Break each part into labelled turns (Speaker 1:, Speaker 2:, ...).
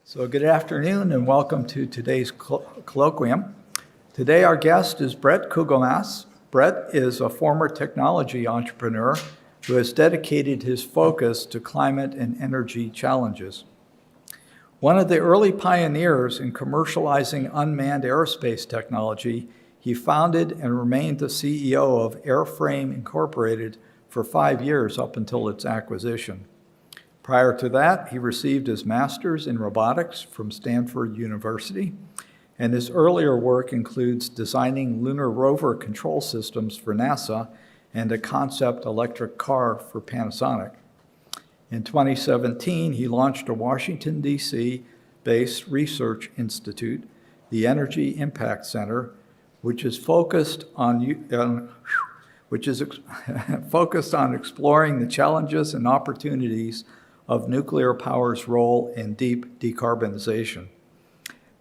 Speaker 1: So good afternoon and welcome to today's colloquium. Today our guest is Bret Kugelmass. Bret is a former technology entrepreneur who has dedicated his focus to climate and energy challenges. One of the early pioneers in commercializing unmanned aerospace technology, he founded and remained the CEO of Airframe Incorporated for 5 years up until its acquisition. Prior to that, he received his master's in robotics from Stanford University, and his earlier work includes designing lunar rover control systems for NASA and a concept electric car for Panasonic. In 2017, he launched a Washington, D.C.-based research institute, the Energy Impact Center, which is focused on exploring the challenges and opportunities of nuclear power's role in deep decarbonization.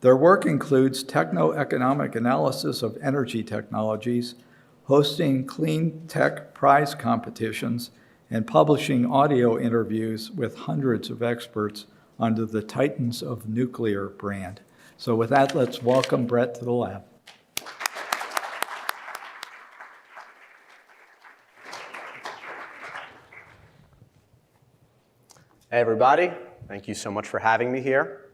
Speaker 1: Their work includes techno-economic analysis of energy technologies, hosting clean tech prize competitions, and publishing audio interviews with hundreds of experts under the Titans of Nuclear brand. So with that, let's welcome Bret to the lab.
Speaker 2: Hey everybody, thank you so much for having me here.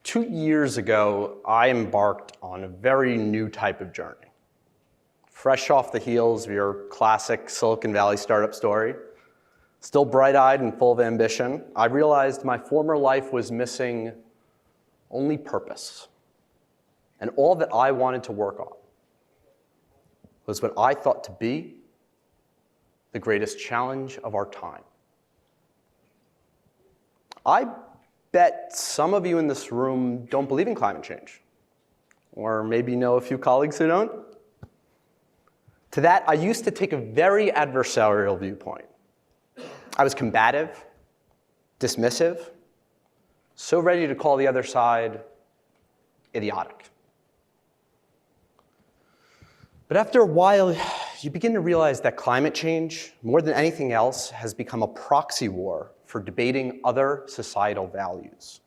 Speaker 2: 2 years ago, I embarked on a very new type of journey. Fresh off the heels of your classic Silicon Valley startup story, still bright-eyed and full of ambition, I realized my former life was missing only purpose. And all that I wanted to work on was what I thought to be the greatest challenge of our time. I bet some of you in this room don't believe in climate change, or maybe know a few colleagues who don't. To that, I used to take a very adversarial viewpoint. I was combative, dismissive, so ready to call the other side idiotic. But after a while, you begin to realize that climate change, more than anything else, has become a proxy war for debating other societal values.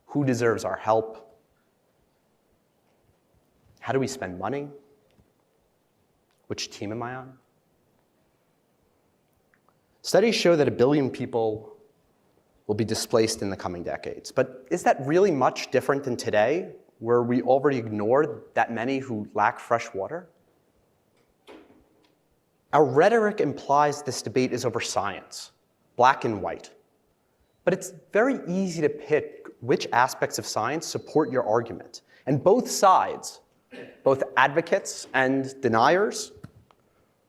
Speaker 2: Who deserves our help? How do we spend money? Which team am I on? Studies show that 1 billion people will be displaced in the coming decades. But is that really much different than today, where we already ignored that many who lack fresh water? Our rhetoric implies this debate is over science, black and white. But it's very easy to pick which aspects of science support your argument. And both sides, both advocates and deniers,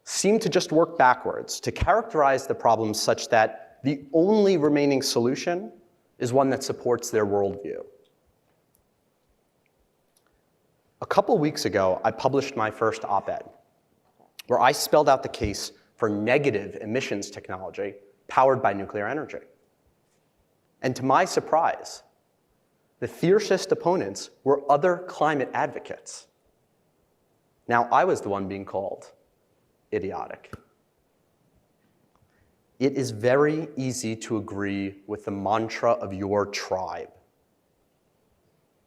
Speaker 2: seem to just work backwards to characterize the problem such that the only remaining solution is one that supports their worldview. A couple weeks ago, I published my first op-ed, where I spelled out the case for negative emissions technology powered by nuclear energy. And to my surprise, the fiercest opponents were other climate advocates. Now, I was the one being called idiotic. It is very easy to agree with the mantra of your tribe.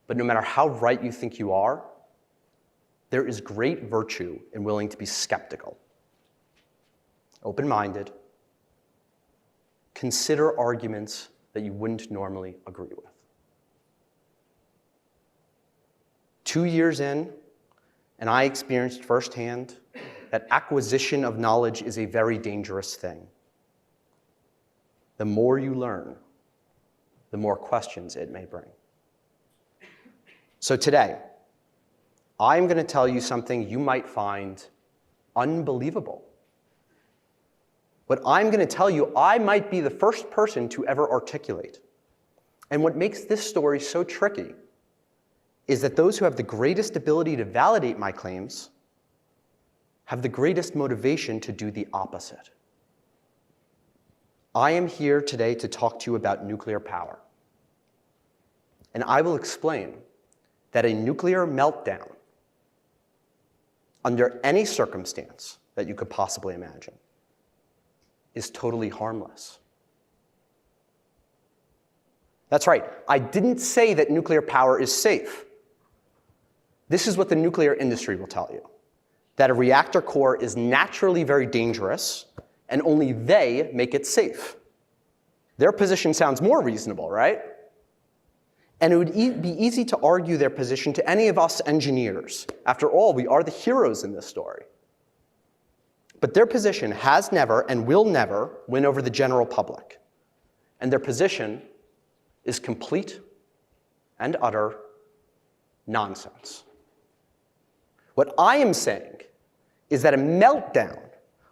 Speaker 2: But no matter how right you think you are, there is great virtue in willing to be skeptical, open-minded, consider arguments that you wouldn't normally agree with. 2 years in, and I experienced firsthand that acquisition of knowledge is a very dangerous thing. The more you learn, the more questions it may bring. So today, I'm going to tell you something you might find unbelievable. What I'm going to tell you, I might be the first person to ever articulate. And what makes this story so tricky is that those who have the greatest ability to validate my claims have the greatest motivation to do the opposite. I am here today to talk to you about nuclear power. And I will explain that a nuclear meltdown, under any circumstance that you could possibly imagine, is totally harmless. That's right, I didn't say that nuclear power is safe. This is what the nuclear industry will tell you, that a reactor core is naturally very dangerous, and only they make it safe. Their position sounds more reasonable, right? And it would be easy to argue their position to any of us engineers. After all, we are the heroes in this story. But their position has never and will never win over the general public. And their position is complete and utter nonsense. What I am saying is that a meltdown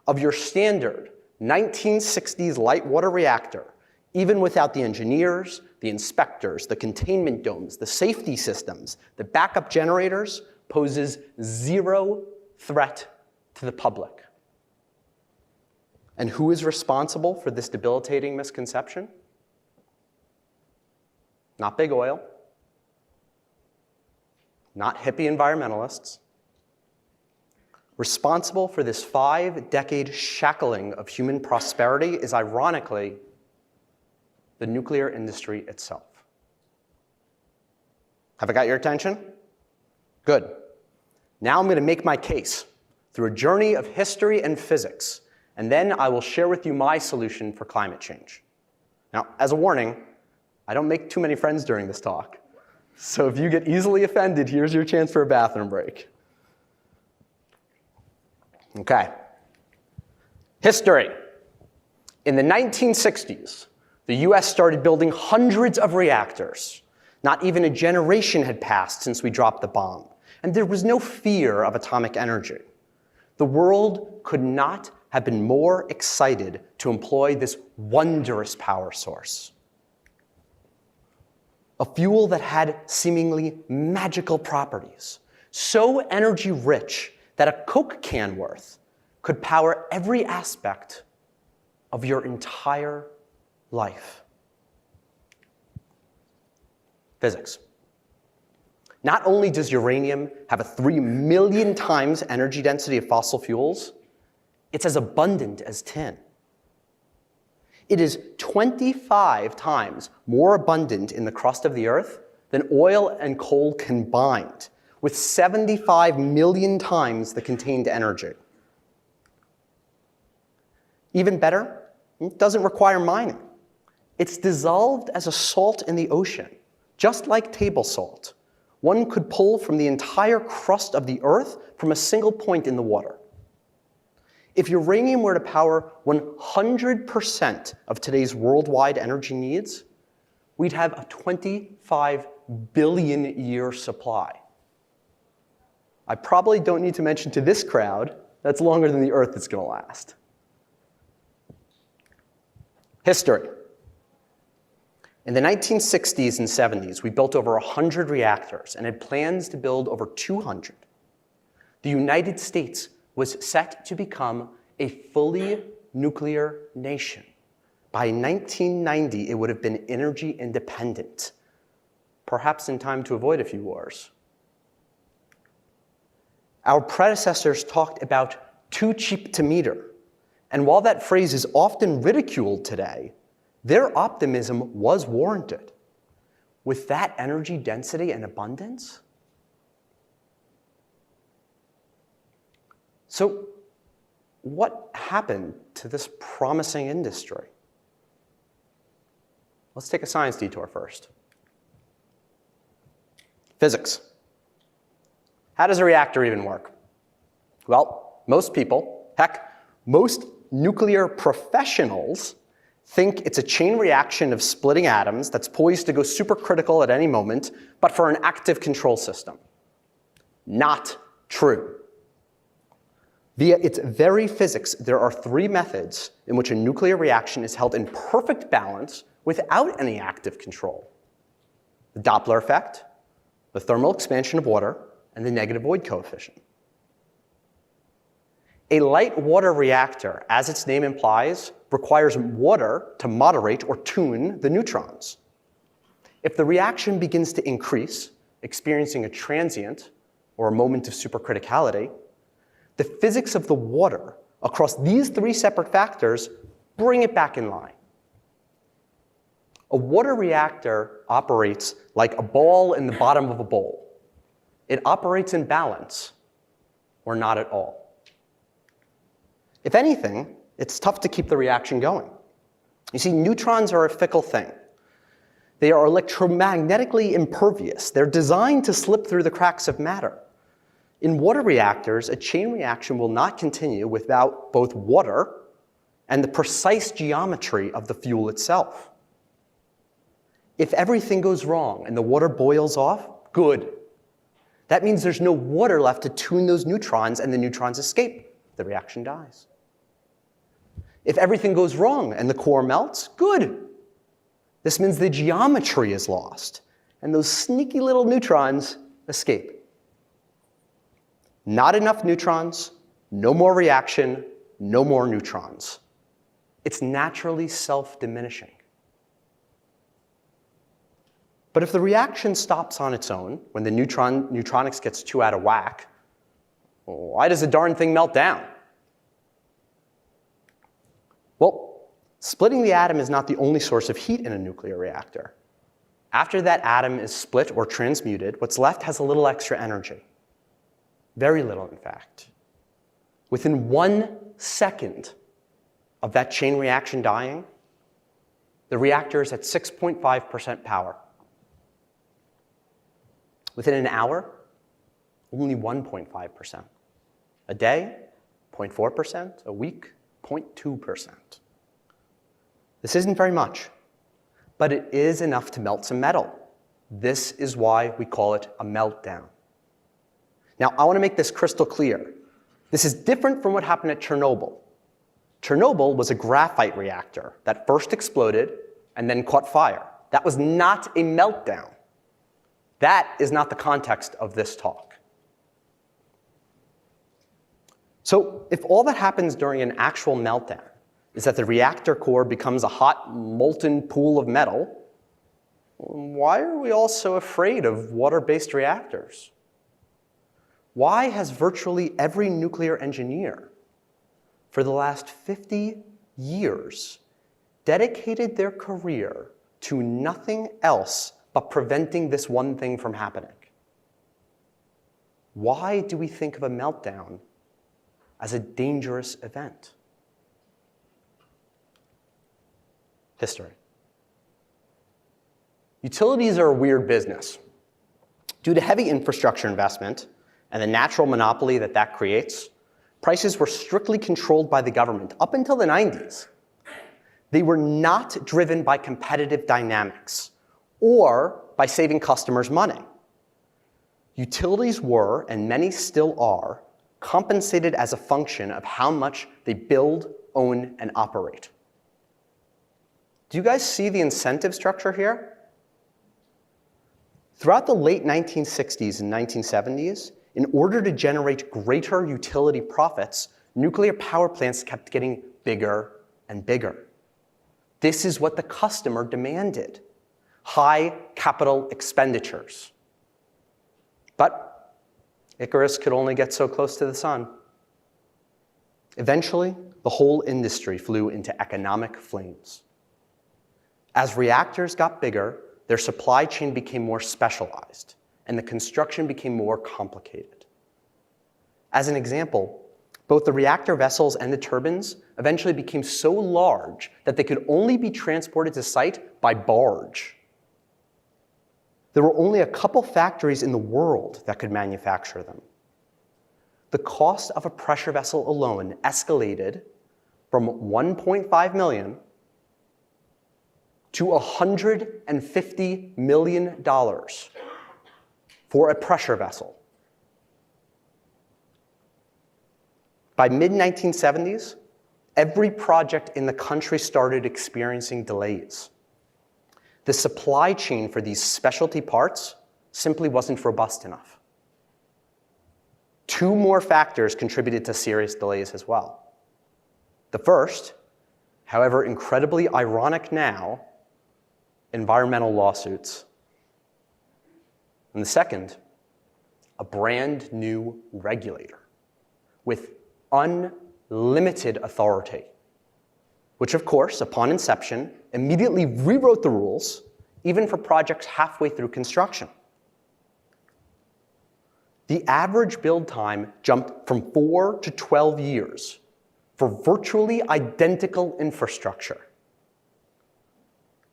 Speaker 2: of your standard 1960s light water reactor, even without the engineers, the inspectors, the containment domes, the safety systems, the backup generators, poses zero threat to the public. And who is responsible for this debilitating misconception? Not big oil, not hippie environmentalists. Responsible for this 5-decade shackling of human prosperity is, ironically, the nuclear industry itself. Have I got your attention? Good. Now I'm going to make my case through a journey of history and physics, and then I will share with you my solution for climate change. Now, as a warning, I don't make too many friends during this talk, so if you get easily offended, here's your chance for a bathroom break. Okay. History. In the 1960s, the US started building hundreds of reactors. Not even a generation had passed since we dropped the bomb, and there was no fear of atomic energy. The world could not have been more excited to employ this wondrous power source. A fuel that had seemingly magical properties, so energy rich that a Coke can worth could power every aspect of your entire life. Physics. Not only does uranium have a 3 million times energy density of fossil fuels, it's as abundant as tin. It is 25 times more abundant in the crust of the Earth than oil and coal combined, with 75 million times the contained energy. Even better, it doesn't require mining. It's dissolved as a salt in the ocean, just like table salt. One could pull from the entire crust of the Earth from a single point in the water. If uranium were to power 100% of today's worldwide energy needs, we'd have a 25 billion year supply. I probably don't need to mention to this crowd that's longer than the Earth is going to last. History. In the 1960s and 70s, we built over 100 reactors and had plans to build over 200. The United States was set to become a fully nuclear nation. By 1990, it would have been energy independent, perhaps in time to avoid a few wars. Our predecessors talked about too cheap to meter, and while that phrase is often ridiculed today, their optimism was warranted. With that energy density and abundance? So, what happened to this promising industry? Let's take a science detour first. Physics. How does a reactor even work? Well, most people, heck, most nuclear professionals think it's a chain reaction of splitting atoms that's poised to go supercritical at any moment, but for an active control system. Not true. Via its very physics, there are 3 methods in which a nuclear reaction is held in perfect balance without any active control: the Doppler effect, the thermal expansion of water, and the negative void coefficient. A light water reactor, as its name implies, requires water to moderate or tune the neutrons. If the reaction begins to increase, experiencing a transient or a moment of supercriticality, the physics of the water across these 3 separate factors bring it back in line. A water reactor operates like a ball in the bottom of a bowl. It operates in balance, or not at all. If anything, it's tough to keep the reaction going. You see, neutrons are a fickle thing. They are electromagnetically impervious. They're designed to slip through the cracks of matter. In water reactors, a chain reaction will not continue without both water and the precise geometry of the fuel itself. If everything goes wrong and the water boils off, good. That means there's no water left to tune those neutrons and the neutrons escape. The reaction dies. If everything goes wrong and the core melts, good. This means the geometry is lost and those sneaky little neutrons escape. Not enough neutrons, no more reaction, no more neutrons. It's naturally self-diminishing. But if the reaction stops on its own, when the neutronics gets too out of whack, why does the darn thing melt down? Well, splitting the atom is not the only source of heat in a nuclear reactor. After that atom is split or transmuted, what's left has a little extra energy. Very little, in fact. Within 1 second of that chain reaction dying, the reactor is at 6.5% power. Within an hour, only 1.5%. A day, 0.4%. A week, 0.2%. This isn't very much, but it is enough to melt some metal. This is why we call it a meltdown. Now, I want to make this crystal clear. This is different from what happened at Chernobyl. Chernobyl was a graphite reactor that first exploded and then caught fire. That was not a meltdown. That is not the context of this talk. So if all that happens during an actual meltdown is that the reactor core becomes a hot, molten pool of metal, why are we all so afraid of water-based reactors? Why has virtually every nuclear engineer for the last 50 years dedicated their career to nothing else but preventing this one thing from happening? Why do we think of a meltdown as a dangerous event? History. Utilities are a weird business. Due to heavy infrastructure investment and the natural monopoly that creates, prices were strictly controlled by the government up until the 90s. They were not driven by competitive dynamics or by saving customers money. Utilities were, and many still are, compensated as a function of how much they build, own, and operate. Do you guys see the incentive structure here? Throughout the late 1960s and 1970s, in order to generate greater utility profits, nuclear power plants kept getting bigger and bigger. This is what the customer demanded: high capital expenditures. But Icarus could only get so close to the sun. Eventually, the whole industry flew into economic flames. As reactors got bigger, their supply chain became more specialized, and the construction became more complicated. As an example, both the reactor vessels and the turbines eventually became so large that they could only be transported to site by barge. There were only a couple factories in the world that could manufacture them. The cost of a pressure vessel alone escalated from $1.5 million to $150 million for a pressure vessel. By mid-1970s, every project in the country started experiencing delays. The supply chain for these specialty parts simply wasn't robust enough. 2 more factors contributed to serious delays as well. The first, however incredibly ironic now, environmental lawsuits. And the second, a brand new regulator with unlimited authority, which of course, upon inception, immediately rewrote the rules, even for projects halfway through construction. The average build time jumped from 4 to 12 years for virtually identical infrastructure.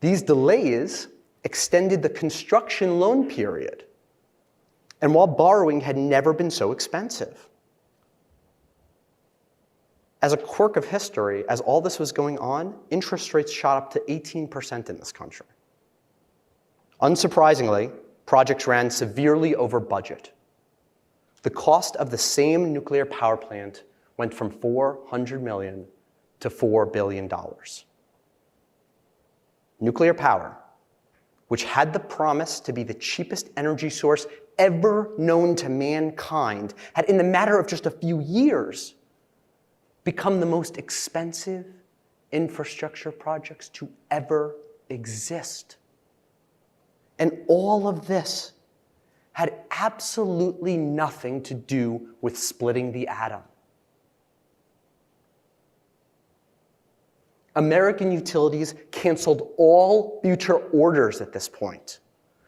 Speaker 2: These delays extended the construction loan period, and while borrowing had never been so expensive. As a quirk of history, as all this was going on, interest rates shot up to 18% in this country. Unsurprisingly, projects ran severely over budget. The cost of the same nuclear power plant went from $400 million to $4 billion. Nuclear power, which had the promise to be the cheapest energy source ever known to mankind, had in the matter of just a few years become the most expensive infrastructure projects to ever exist. And all of this had absolutely nothing to do with splitting the atom. American utilities canceled all future orders at this point.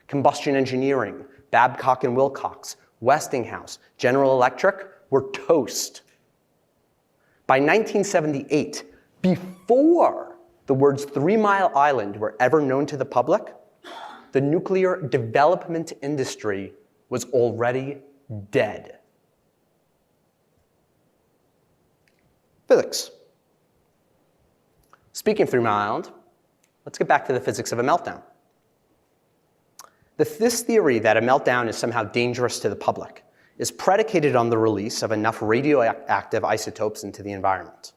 Speaker 2: Combustion Engineering, Babcock and Wilcox, Westinghouse, General Electric were toast. By 1978, before the words 3 Mile Island were ever known to the public, the nuclear development industry was already dead. Physics. Speaking of 3 Mile Island, let's get back to the physics of a meltdown. This theory that a meltdown is somehow dangerous to the public is predicated on the release of enough radioactive isotopes into the environment.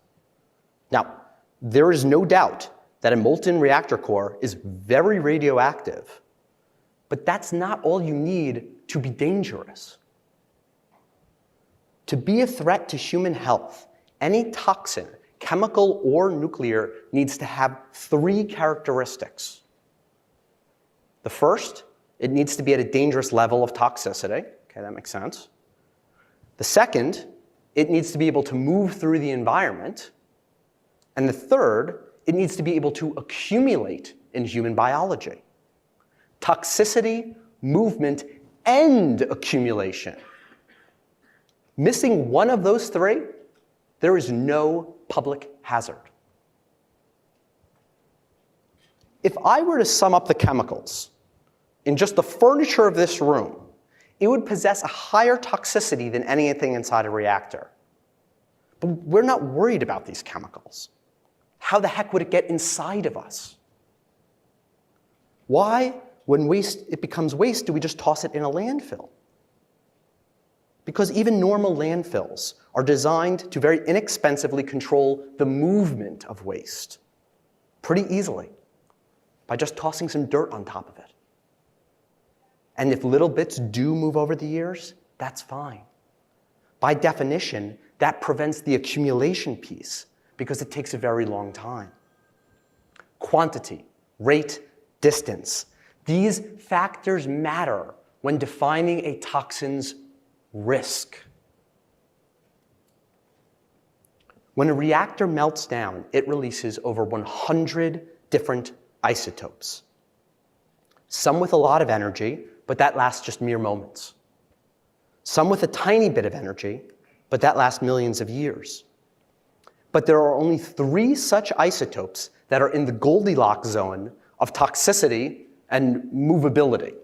Speaker 2: Now, there is no doubt that a molten reactor core is very radioactive, but that's not all you need to be dangerous. To be a threat to human health, any toxin, chemical or nuclear, needs to have 3 characteristics. The first, it needs to be at a dangerous level of toxicity. Okay, that makes sense. The second, it needs to be able to move through the environment. And the third, it needs to be able to accumulate in human biology. Toxicity, movement, and accumulation. Missing one of those 3, there is no public hazard. If I were to sum up the chemicals in just the furniture of this room, it would possess a higher toxicity than anything inside a reactor. But we're not worried about these chemicals. How the heck would it get inside of us? Why, when it becomes waste, do we just toss it in a landfill? Because even normal landfills are designed to very inexpensively control the movement of waste pretty easily by just tossing some dirt on top of it. And if little bits do move over the years, that's fine. By definition, that prevents the accumulation piece because it takes a very long time. Quantity, rate, distance. These factors matter when defining a toxin's risk. When a reactor melts down, it releases over 100 different isotopes. Some with a lot of energy, but that lasts just mere moments. Some with a tiny bit of energy, but that lasts millions of years. But there are only 3 such isotopes that are in the Goldilocks zone of toxicity and movability.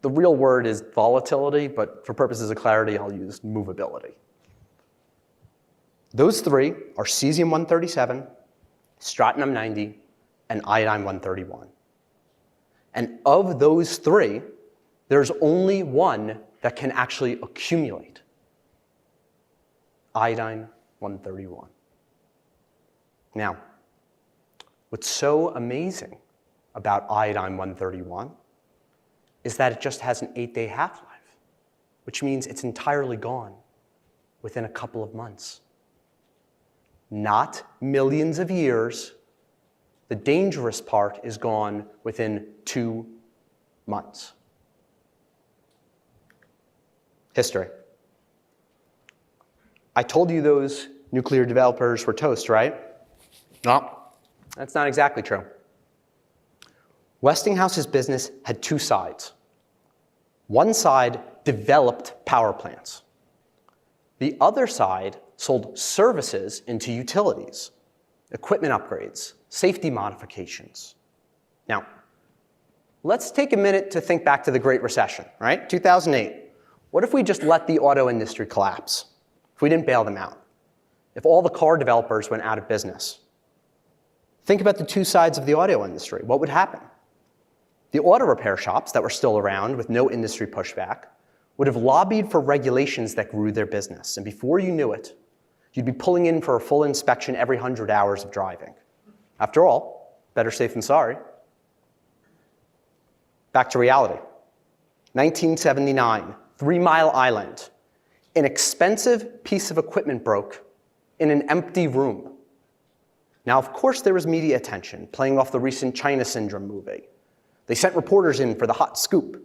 Speaker 2: The real word is volatility, but for purposes of clarity, I'll use movability. Those 3 are cesium-137, strontium-90, and iodine-131. And of those 3, there's only one that can actually accumulate. Iodine-131. Now, what's so amazing about iodine-131 is that it just has an 8-day half-life, which means it's entirely gone within a couple of months. Not millions of years. The dangerous part is gone within 2 months. History. I told you those nuclear developers were toast, right? No, that's not exactly true. Westinghouse's business had two sides. One side developed power plants. The other side sold services into utilities, equipment upgrades, safety modifications. Now, let's take a minute to think back to the Great Recession, right? 2008. What if we just let the auto industry collapse? If we didn't bail them out? If all the car developers went out of business? Think about the two sides of the auto industry. What would happen? The auto repair shops that were still around with no industry pushback would have lobbied for regulations that grew their business. And before you knew it, you'd be pulling in for a full inspection every 100 hours of driving. After all, better safe than sorry. Back to reality. 1979, 3 Mile Island. An expensive piece of equipment broke in an empty room. Now, of course, there was media attention, playing off the recent China Syndrome movie. They sent reporters in for the hot scoop.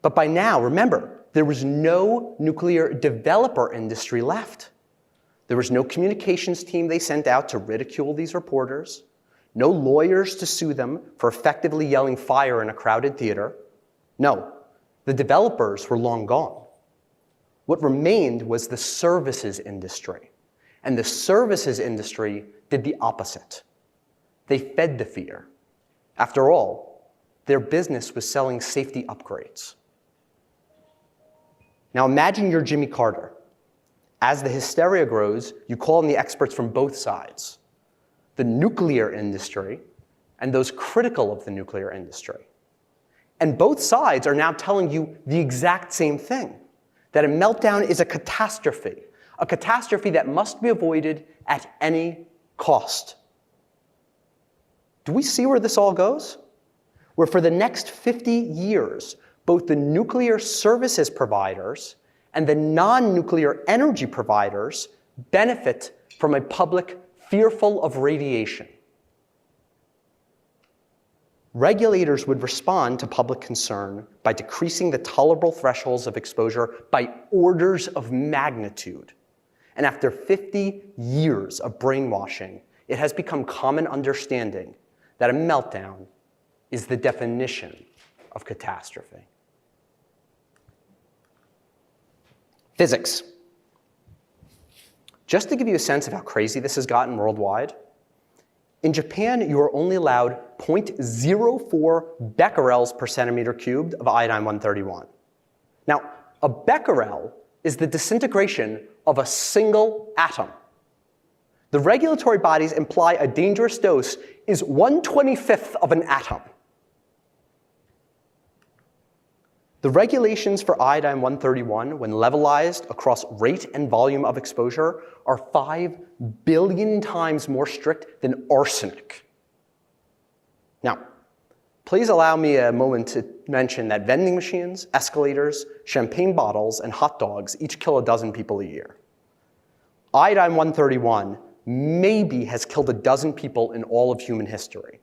Speaker 2: But by now, remember, there was no nuclear developer industry left. There was no communications team they sent out to ridicule these reporters, no lawyers to sue them for effectively yelling fire in a crowded theater. No, the developers were long gone. What remained was the services industry. And the services industry did the opposite. They fed the fear. After all, their business was selling safety upgrades. Now imagine you're Jimmy Carter. As the hysteria grows, you call in the experts from both sides, the nuclear industry and those critical of the nuclear industry. And both sides are now telling you the exact same thing, that a meltdown is a catastrophe that must be avoided at any cost. Do we see where this all goes? Where for the next 50 years, both the nuclear services providers and the non-nuclear energy providers benefit from a public fearful of radiation. Regulators would respond to public concern by decreasing the tolerable thresholds of exposure by orders of magnitude. And after 50 years of brainwashing, it has become common understanding that a meltdown is the definition of catastrophe. Physics. Just to give you a sense of how crazy this has gotten worldwide, in Japan, you are only allowed 0.04 becquerels per centimeter cubed of iodine-131. Now, a becquerel is the disintegration of a single atom. The regulatory bodies imply a dangerous dose is 1/25th of an atom. The regulations for iodine-131, when levelized across rate and volume of exposure, are 5 billion times more strict than arsenic. Now, please allow me a moment to mention that vending machines, escalators, champagne bottles, and hot dogs each kill a dozen people a year. Iodine-131 maybe has killed a dozen people in all of human history,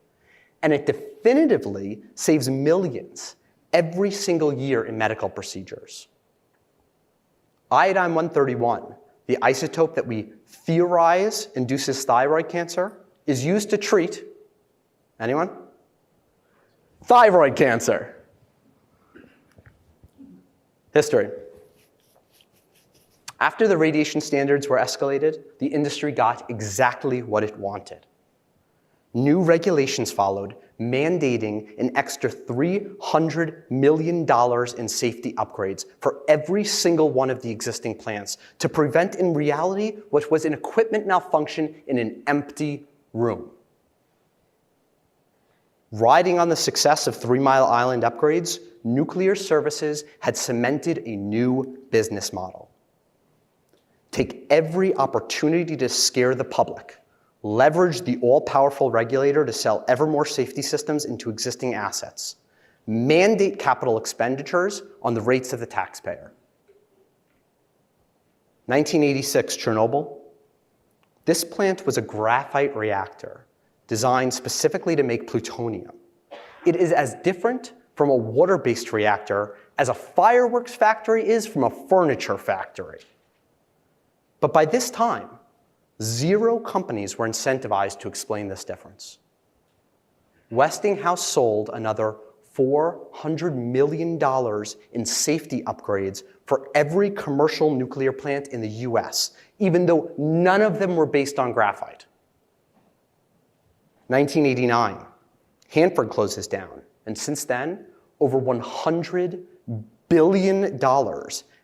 Speaker 2: and it definitively saves millions every single year in medical procedures. Iodine-131, the isotope that we theorize induces thyroid cancer, is used to treat, anyone? Thyroid cancer. History. After the radiation standards were escalated, the industry got exactly what it wanted. New regulations followed, mandating an extra $300 million in safety upgrades for every single one of the existing plants to prevent, in reality, what was an equipment malfunction in an empty room. Riding on the success of 3 Mile Island upgrades, nuclear services had cemented a new business model. Take every opportunity to scare the public. Leverage the all-powerful regulator to sell ever more safety systems into existing assets. Mandate capital expenditures on the rates of the taxpayer. 1986, Chernobyl. This plant was a graphite reactor designed specifically to make plutonium. It is as different from a water-based reactor as a fireworks factory is from a furniture factory. But by this time, 0 companies were incentivized to explain this difference. Westinghouse sold another $400 million in safety upgrades for every commercial nuclear plant in the US, even though none of them were based on graphite. 1989, Hanford closes down, and since then, over $100 billion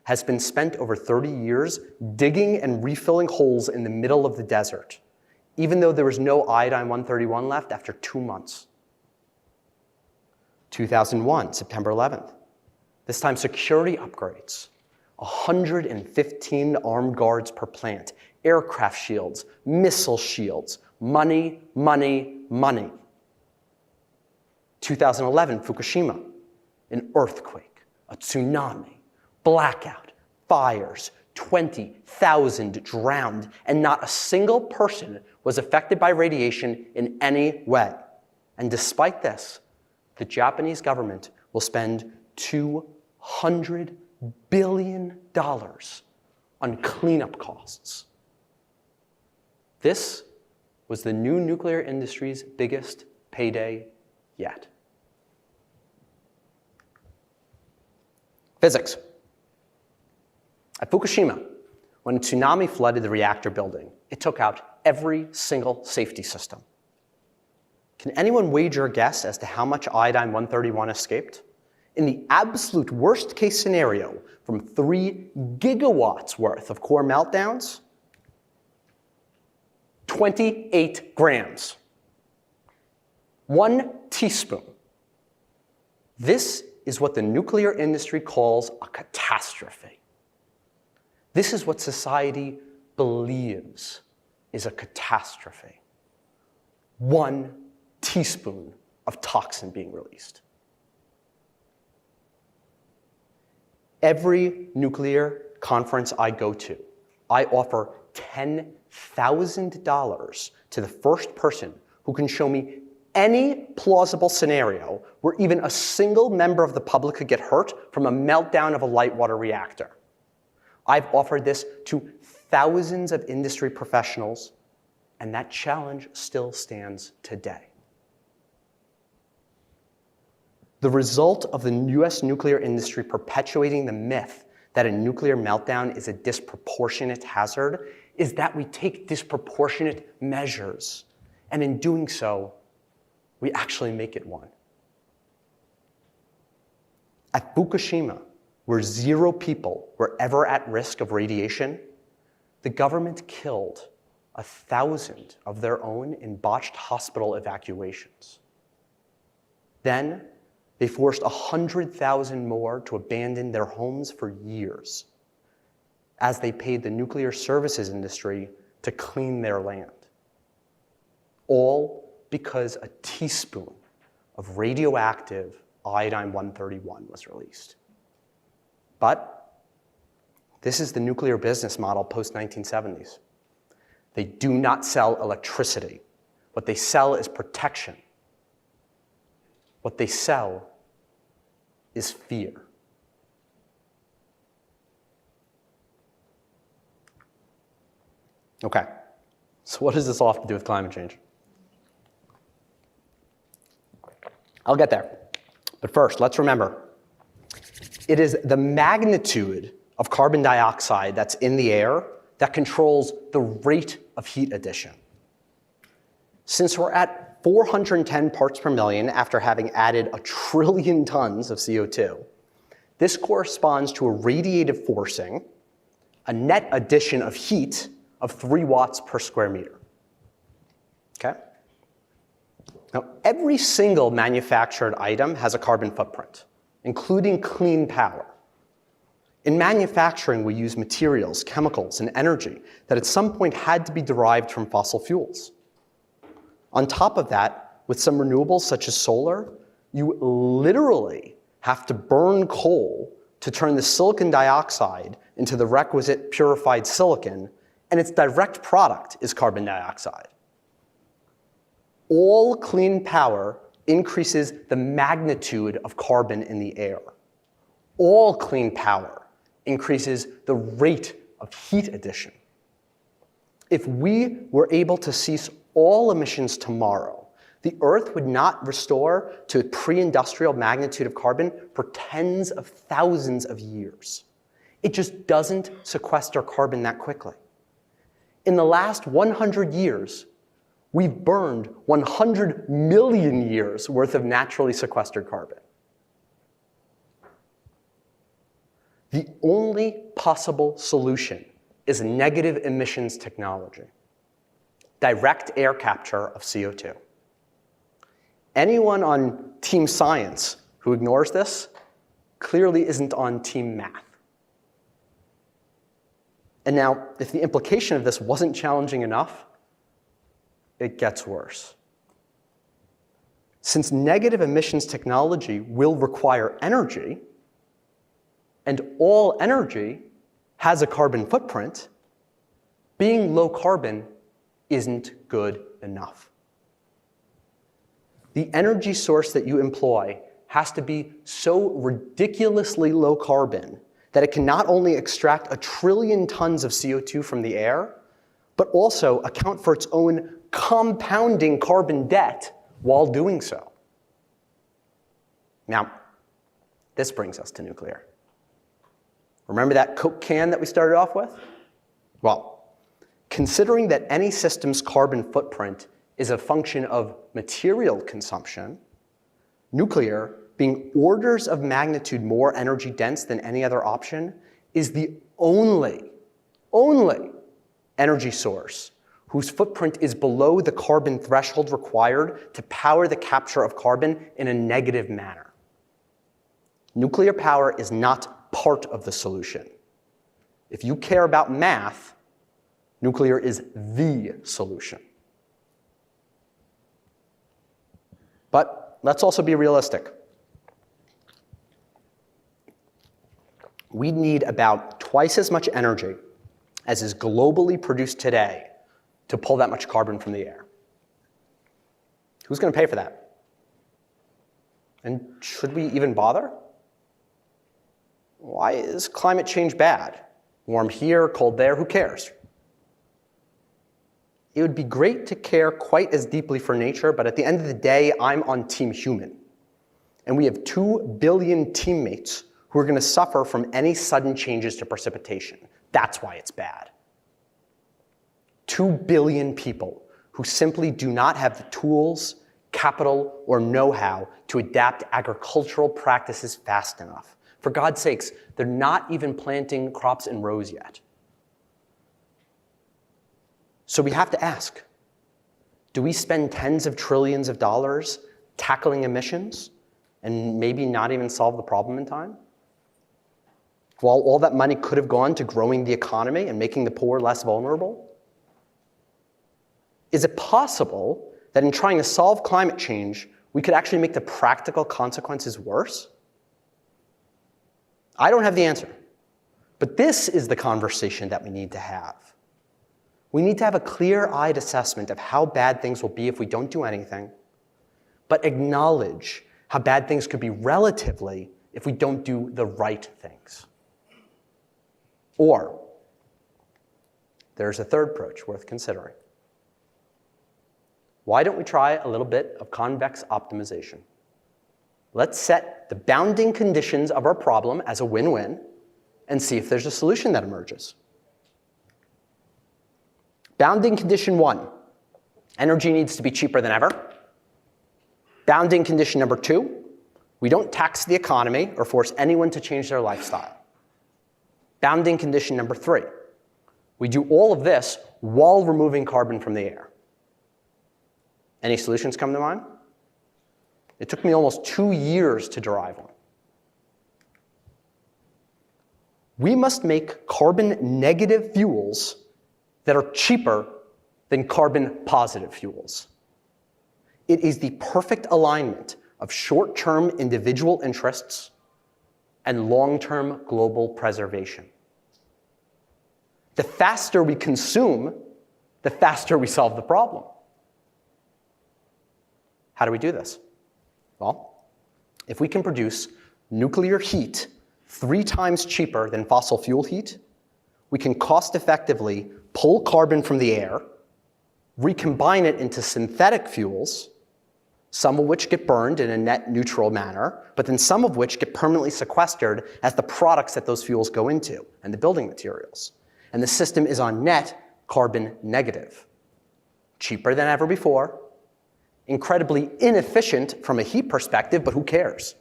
Speaker 2: has been spent over 30 years digging and refilling holes in the middle of the desert, even though there was no iodine-131 left after 2 months. 2001, September 11th. This time, security upgrades. 115 armed guards per plant, aircraft shields, missile shields, money, money, money. 2011, Fukushima, an earthquake, a tsunami, blackout, fires, 20,000 drowned, and not a single person was affected by radiation in any way. And despite this, the Japanese government will spend $200 billion on cleanup costs. This was the new nuclear industry's biggest payday yet. Physics. At Fukushima, when a tsunami flooded the reactor building, it took out every single safety system. Can anyone wager a guess as to how much iodine-131 escaped? In the absolute worst case scenario, from 3 gigawatts worth of core meltdowns, 28 grams. 1 teaspoon. This is what the nuclear industry calls a catastrophe. This is what society believes is a catastrophe. 1 teaspoon of toxin being released. Every nuclear conference I go to, I offer $10,000 to the first person who can show me any plausible scenario where even a single member of the public could get hurt from a meltdown of a light water reactor. I've offered this to thousands of industry professionals, and that challenge still stands today. The result of the US nuclear industry perpetuating the myth that a nuclear meltdown is a disproportionate hazard is that we take disproportionate measures, and in doing so, we actually make it one. At Fukushima, where 0 people were ever at risk of radiation, the government killed 1,000 of their own in botched hospital evacuations. Then, they forced 100,000 more to abandon their homes for years, as they paid the nuclear services industry to clean their land. All because a teaspoon of radioactive iodine-131 was released. But this is the nuclear business model post-1970s. They do not sell electricity. What they sell is protection. What they sell is fear. Okay, so what does this all have to do with climate change? I'll get there. But first, let's remember, it is the magnitude of carbon dioxide that's in the air that controls the rate of heat addition. Since we're at 410 parts per million after having added 1 trillion tons of CO2, this corresponds to a radiative forcing, a net addition of heat of 3 watts per square meter. Okay? Now, every single manufactured item has a carbon footprint, including clean power. In manufacturing, we use materials, chemicals, and energy that at some point had to be derived from fossil fuels. On top of that, with some renewables such as solar, you literally have to burn coal to turn the silicon dioxide into the requisite purified silicon, and its direct product is carbon dioxide. All clean power increases the magnitude of carbon in the air. All clean power increases the rate of heat addition. If we were able to cease all emissions tomorrow, the Earth would not restore to pre-industrial magnitude of carbon for tens of thousands of years. It just doesn't sequester carbon that quickly. In the last 100 years, we've burned 100 million years worth of naturally sequestered carbon. The only possible solution is negative emissions technology, direct air capture of CO2. Anyone on team science who ignores this clearly isn't on team math. And now, if the implication of this wasn't challenging enough, it gets worse. Since negative emissions technology will require energy, and all energy has a carbon footprint, being low carbon isn't good enough. The energy source that you employ has to be so ridiculously low carbon that it can not only extract 1 trillion tons of CO2 from the air, but also account for its own compounding carbon debt while doing so. Now, this brings us to nuclear. Remember that Coke can that we started off with? Well, considering that any system's carbon footprint is a function of material consumption, nuclear, being orders of magnitude more energy dense than any other option, is the only energy source whose footprint is below the carbon threshold required to power the capture of carbon in a negative manner. Nuclear power is not part of the solution. If you care about math, nuclear is the solution. But let's also be realistic. We need about twice as much energy as is globally produced today to pull that much carbon from the air. Who's going to pay for that? And should we even bother? Why is climate change bad? Warm here, cold there, who cares? It would be great to care quite as deeply for nature, but at the end of the day, I'm on team human. And we have 2 billion teammates who are going to suffer from any sudden changes to precipitation. That's why it's bad. 2 billion people who simply do not have the tools, capital, or know-how to adapt agricultural practices fast enough. For God's sakes, they're not even planting crops in rows yet. So we have to ask, do we spend tens of trillions of dollars tackling emissions and maybe not even solve the problem in time? While all that money could have gone to growing the economy and making the poor less vulnerable? Is it possible that in trying to solve climate change, we could actually make the practical consequences worse? I don't have the answer, but this is the conversation that we need to have. We need to have a clear-eyed assessment of how bad things will be if we don't do anything, but acknowledge how bad things could be relatively if we don't do the right things. Or, there's a third approach worth considering. Why don't we try a little bit of convex optimization? Let's set the bounding conditions of our problem as a win-win and see if there's a solution that emerges. Bounding condition 1, energy needs to be cheaper than ever. Bounding condition number 2, we don't tax the economy or force anyone to change their lifestyle. Bounding condition number 3, we do all of this while removing carbon from the air. Any solutions come to mind? It took me almost 2 years to derive one. We must make carbon-negative fuels that are cheaper than carbon-positive fuels. It is the perfect alignment of short-term individual interests and long-term global preservation. The faster we consume, the faster we solve the problem. How do we do this? Well, if we can produce nuclear heat 3 times cheaper than fossil fuel heat, we can cost-effectively pull carbon from the air, recombine it into synthetic fuels, some of which get burned in a net neutral manner, but then some of which get permanently sequestered as the products that those fuels go into and the building materials. And the system is on net carbon negative. Cheaper than ever before, incredibly inefficient from a heat perspective, but who cares?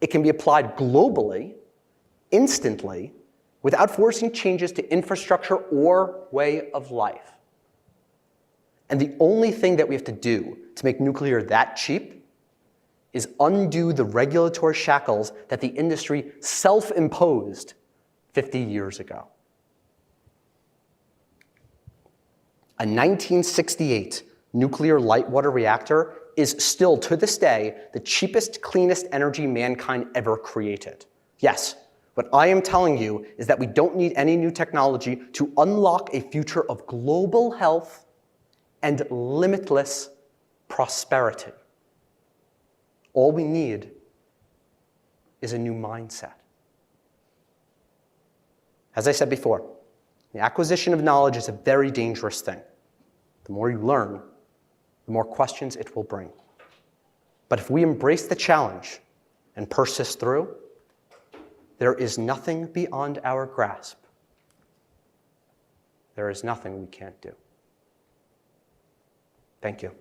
Speaker 2: It can be applied globally, instantly, without forcing changes to infrastructure or way of life. And the only thing that we have to do to make nuclear that cheap is undo the regulatory shackles that the industry self-imposed 50 years ago. A 1968 nuclear light water reactor is still, to this day, the cheapest, cleanest energy mankind ever created. Yes, what I am telling you is that we don't need any new technology to unlock a future of global health and limitless prosperity. All we need is a new mindset. As I said before, the acquisition of knowledge is a very dangerous thing. The more you learn, the more questions it will bring. But if we embrace the challenge and persist through, there is nothing beyond our grasp. There is nothing we can't do. Thank you.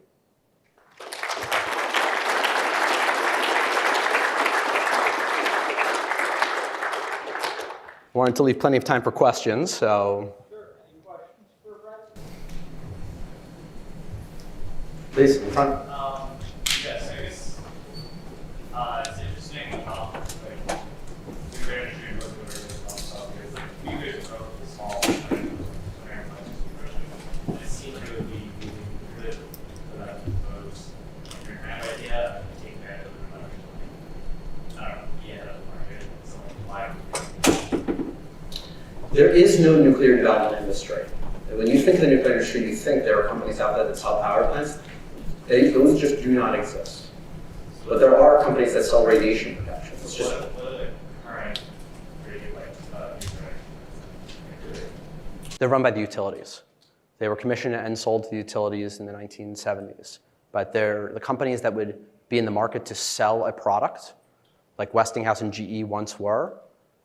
Speaker 2: Wanted to leave plenty of time for questions, so.
Speaker 1: Sure. Any questions for Bret?
Speaker 2: Please, in front.
Speaker 3: Yes, I guess it's interesting how like nuclear energy and nuclear stuff is like nuclear is relatively small. It seems like it would be good for that those your kind of idea and take advantage of the I don't know, be ahead of the market, something like
Speaker 4: There is no nuclear development industry. And when you think of the nuclear industry, you think there are companies out there that sell power plants. Those just do not exist. But there are companies that sell radiation protection. It's just
Speaker 3: what are the current nuclear?
Speaker 2: They're run by the utilities. They were commissioned and sold to the utilities in the 1970s. But they're the companies that would be in the market to sell a product, like Westinghouse and GE once were,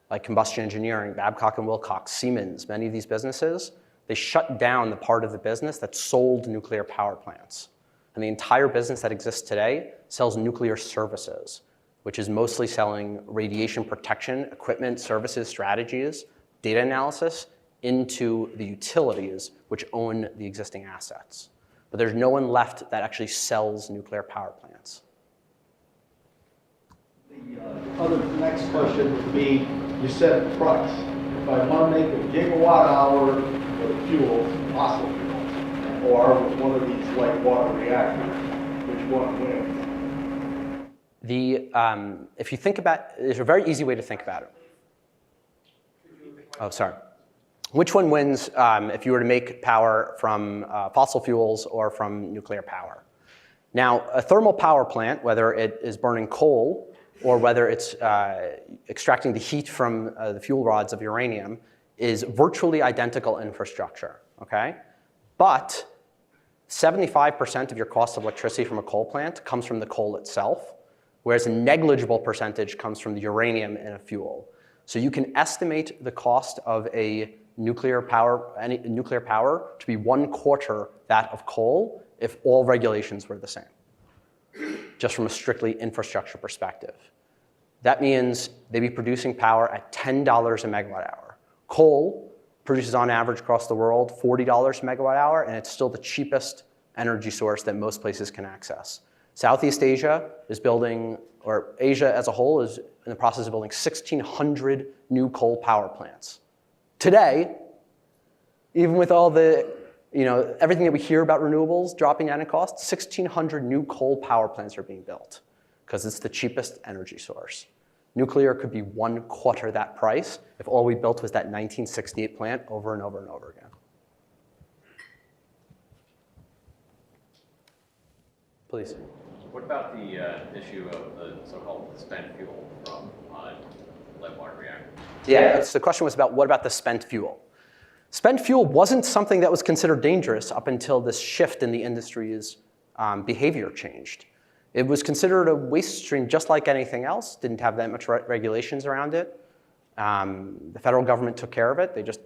Speaker 2: like combustion engineering, Babcock and Wilcox, Siemens, many of these businesses, they shut down the part of the business that sold nuclear power plants. And the entire business that exists today sells nuclear services, which is mostly selling radiation protection, equipment, services, strategies, data analysis into the utilities which own the existing assets. But there's no one left that actually sells nuclear power plants.
Speaker 5: The next question would be, you said price. If I want to make a gigawatt hour of fuel, fossil fuel, or one of these light water reactors, which one wins?
Speaker 2: If you think about, there's a very easy way to think about it. Oh, sorry. Which one wins if you were to make power from fossil fuels or from nuclear power? Now, a thermal power plant, whether it is burning coal or whether it's extracting the heat from the fuel rods of uranium, is virtually identical infrastructure, okay? But 75% of your cost of electricity from a coal plant comes from the coal itself, whereas a negligible percentage comes from the uranium in a fuel. So you can estimate the cost of a nuclear power to be 1/4 that of coal if all regulations were the same, just from a strictly infrastructure perspective. That means they'd be producing power at $10 a megawatt hour. Coal produces on average across the world $40 a megawatt hour, and it's still the cheapest energy source that most places can access. Southeast Asia is building, or Asia as a whole is in the process of building 1,600 new coal power plants. Today, even with all the, everything that we hear about renewables dropping down in cost, 1,600 new coal power plants are being built because it's the cheapest energy source. Nuclear could be 1/4 that price if all we built was that 1968 plant over and over and over again. Please.
Speaker 6: What about the issue of the so-called spent fuel from light water reactors?
Speaker 2: Yeah, so the question was about what about the spent fuel? Spent fuel wasn't something that was considered dangerous up until this shift in the industry's behavior changed. It was considered a waste stream just like anything else, didn't have that much regulations around it. The federal government took care of it. They just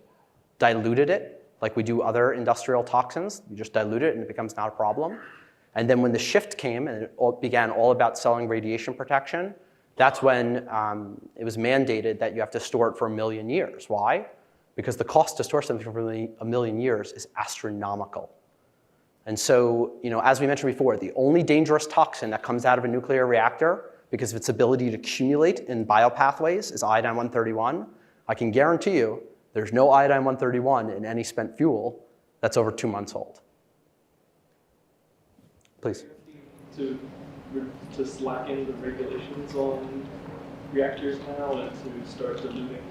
Speaker 2: diluted it like we do other industrial toxins. You just dilute it and it becomes not a problem. And then when the shift came and it began all about selling radiation protection, that's when it was mandated that you have to store it for 1 million years. Why? Because the cost to store something for 1 million years is astronomical. And so, as we mentioned before, the only dangerous toxin that comes out of a nuclear reactor because of its ability to accumulate in biopathways is iodine-131. I can guarantee you there's no iodine-131 in any spent fuel that's over 2 months old. Please.
Speaker 7: To slacken the regulations on reactors now and to start diluting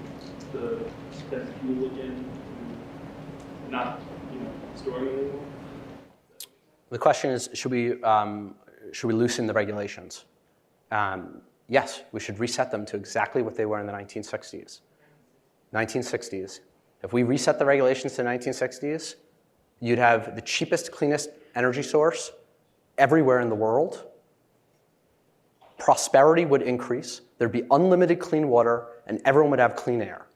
Speaker 7: the spent fuel again, and not storing it anymore?
Speaker 2: The question is, should we loosen the regulations? Yes, we should reset them to exactly what they were in the 1960s. 1960s. If we reset the regulations to the 1960s, you'd have the cheapest, cleanest energy source everywhere in the world. Prosperity would increase. There'd be unlimited clean water, and everyone would have clean air.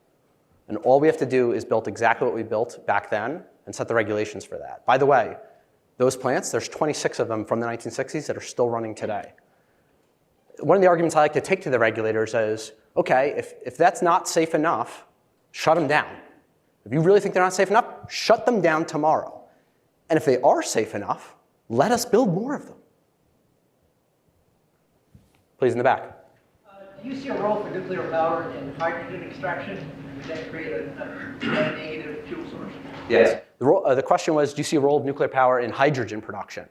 Speaker 2: And all we have to do is build exactly what we built back then and set the regulations for that. By the way, those plants, there's 26 of them from the 1960s that are still running today. One of the arguments I like to take to the regulators is, okay, if that's not safe enough, shut them down. If you really think they're not safe enough, shut them down tomorrow. And if they are safe enough, let us build more of them. Please, in the back.
Speaker 8: Do you see a role for nuclear power in hydrogen extraction? Would that create a negative fuel source?
Speaker 2: Yes. The question was, do you see a role of nuclear power in hydrogen production?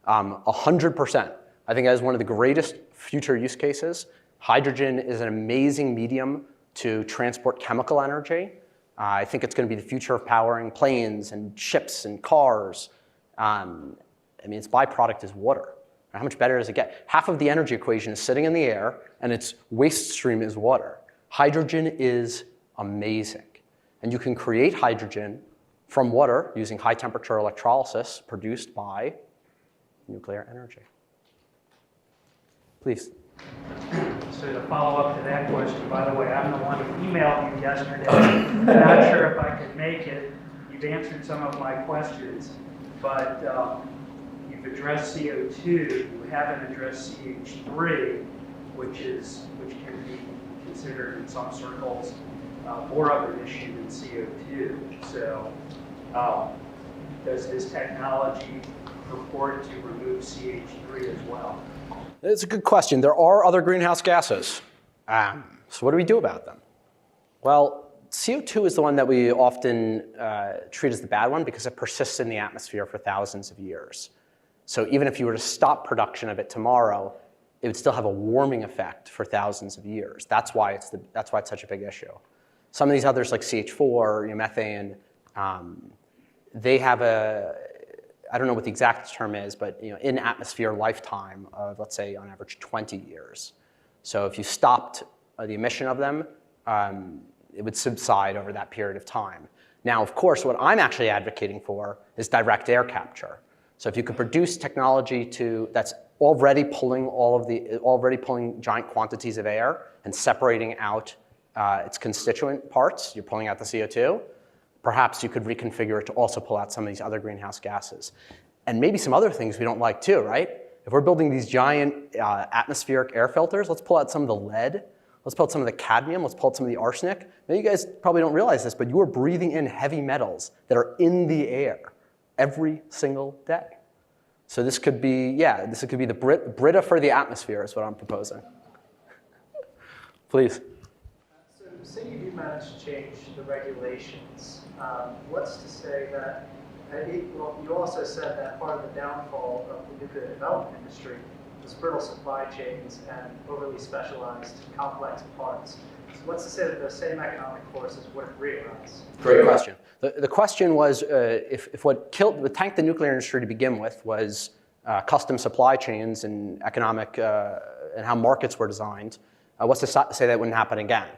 Speaker 2: 100%. I think that is one of the greatest future use cases. Hydrogen is an amazing medium to transport chemical energy. I think it's going to be the future of powering planes and ships and cars. Its byproduct is water. How much better does it get? Half of the energy equation is sitting in the air, and its waste stream is water. Hydrogen is amazing. And you can create hydrogen from water using high-temperature electrolysis produced by nuclear energy. Please.
Speaker 9: So to follow up to that question, by the way, I'm the one who emailed you yesterday. I'm not sure if I could make it. You've answered some of my questions, but you've addressed CO2. You haven't addressed CH3, which can be considered in some circles more of an issue than CO2. So does this technology purport to remove CH3 as well?
Speaker 2: It's a good question. There are other greenhouse gases. So what do we do about them? Well, CO2 is the one that we often treat as the bad one because it persists in the atmosphere for thousands of years. So even if you were to stop production of it tomorrow, it would still have a warming effect for thousands of years. That's why it's such a big issue. Some of these others, like CH4, methane, they have I don't know what the exact term is, but in atmosphere lifetime of, let's say, on average 20 years. So if you stopped the emission of them, it would subside over that period of time. Now, of course, what I'm actually advocating for is direct air capture. So if you could produce technology that's already pulling giant quantities of air and separating out its constituent parts, you're pulling out the CO2, perhaps you could reconfigure it to also pull out some of these other greenhouse gases. And maybe some other things we don't like too, right? If we're building these giant atmospheric air filters, let's pull out some of the lead, let's pull out some of the cadmium, let's pull out some of the arsenic. Now you guys probably don't realize this, but you are breathing in heavy metals that are in the air every single day. So this could be, the Brita for the atmosphere is what I'm proposing. Please.
Speaker 9: So say you do manage to change the regulations. What's to say that, you also said that part of the downfall of the nuclear development industry was brittle supply chains and overly specialized complex parts. So what's to say that those same economic forces wouldn't rearise?
Speaker 2: Great question. The question was if what tanked the nuclear industry to begin with was custom supply chains and economic and how markets were designed, what's to say that wouldn't happen again?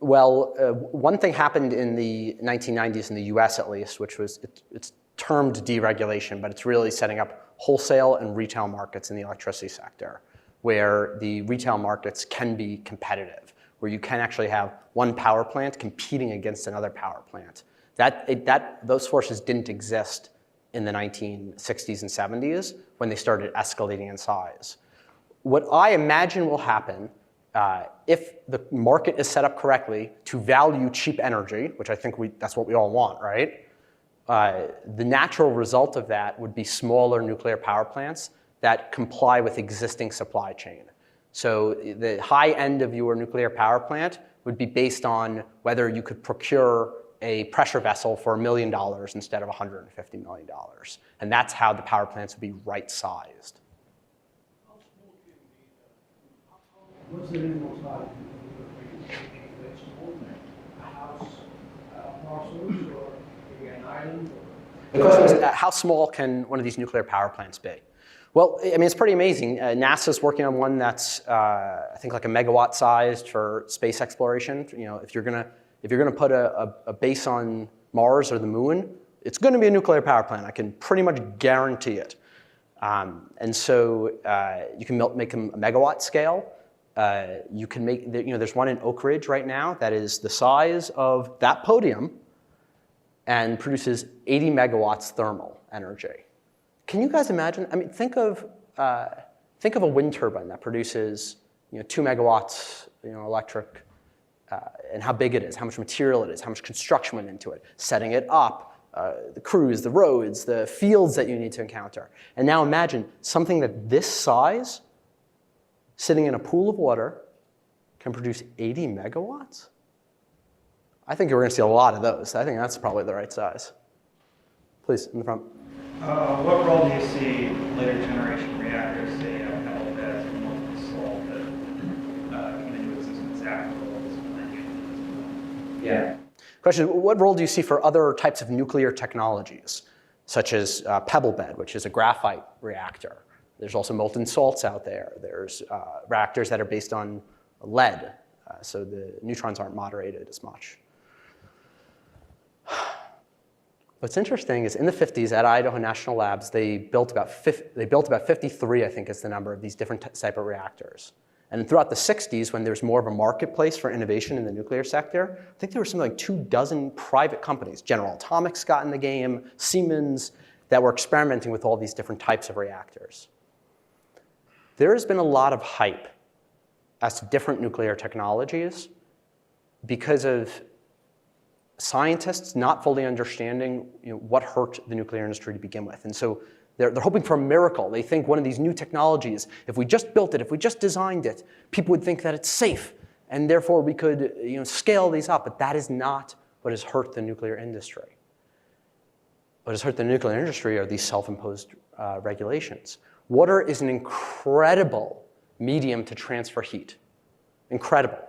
Speaker 2: Well, one thing happened in the 1990s in the US at least, which was, it's termed deregulation, but it's really setting up wholesale and retail markets in the electricity sector, where the retail markets can be competitive, where you can actually have one power plant competing against another power plant. Those forces didn't exist in the 1960s and 70s when they started escalating in size. What I imagine will happen if the market is set up correctly to value cheap energy, which I think that's what we all want, right? The natural result of that would be smaller nuclear power plants that comply with existing supply chain. So the high end of your nuclear power plant would be based on whether you could procure a pressure vessel for $1 million instead of $150 million. And that's how the power plants would be right-sized.
Speaker 10: What's the minimum size? A house, parcels, or maybe an island?
Speaker 2: The question is, how small can one of these nuclear power plants be? Well, I mean, it's pretty amazing. NASA's working on one that's, I think, like a megawatt sized for space exploration. You know, if you're gonna put a base on Mars or the Moon, it's going to be a nuclear power plant. I can pretty much guarantee it. And so you can make them a megawatt scale. You can make, you know, there's one in Oak Ridge right now that is the size of that podium and produces 80 megawatts thermal energy. Can you guys imagine? I mean, think of a wind turbine that produces, you know, 2 megawatts, you know, electric, and how big it is, how much material it is, how much construction went into it, setting it up, the crews, the roads, the fields that you need to encounter. And now imagine something that this size, sitting in a pool of water, can produce 80 megawatts? I think we're going to see a lot of those. I think that's probably the right size. Please, in the front.
Speaker 3: What role do you see later generation reactors, say, pebble beds or molten salt that came into existence after the world was
Speaker 2: Yeah. Question, what role do you see for other types of nuclear technologies, such as pebble bed, which is a graphite reactor? There's also molten salts out there. There's reactors that are based on lead, so the neutrons aren't moderated as much. What's interesting is in the 50s at Idaho National Labs, they built about 53, I think is the number, of these different type of reactors. And throughout the 60s, when there's more of a marketplace for innovation in the nuclear sector, I think there were something like 24 private companies. General Atomics got in the game, Siemens, that were experimenting with all these different types of reactors. There has been a lot of hype as to different nuclear technologies because of scientists not fully understanding, you know, what hurt the nuclear industry to begin with. And so they're hoping for a miracle. They think one of these new technologies, if we just built it, if we just designed it, people would think that it's safe, and therefore we could, you know, scale these up. But that is not what has hurt the nuclear industry. What has hurt the nuclear industry are these self-imposed regulations. Water is an incredible medium to transfer heat. Incredible.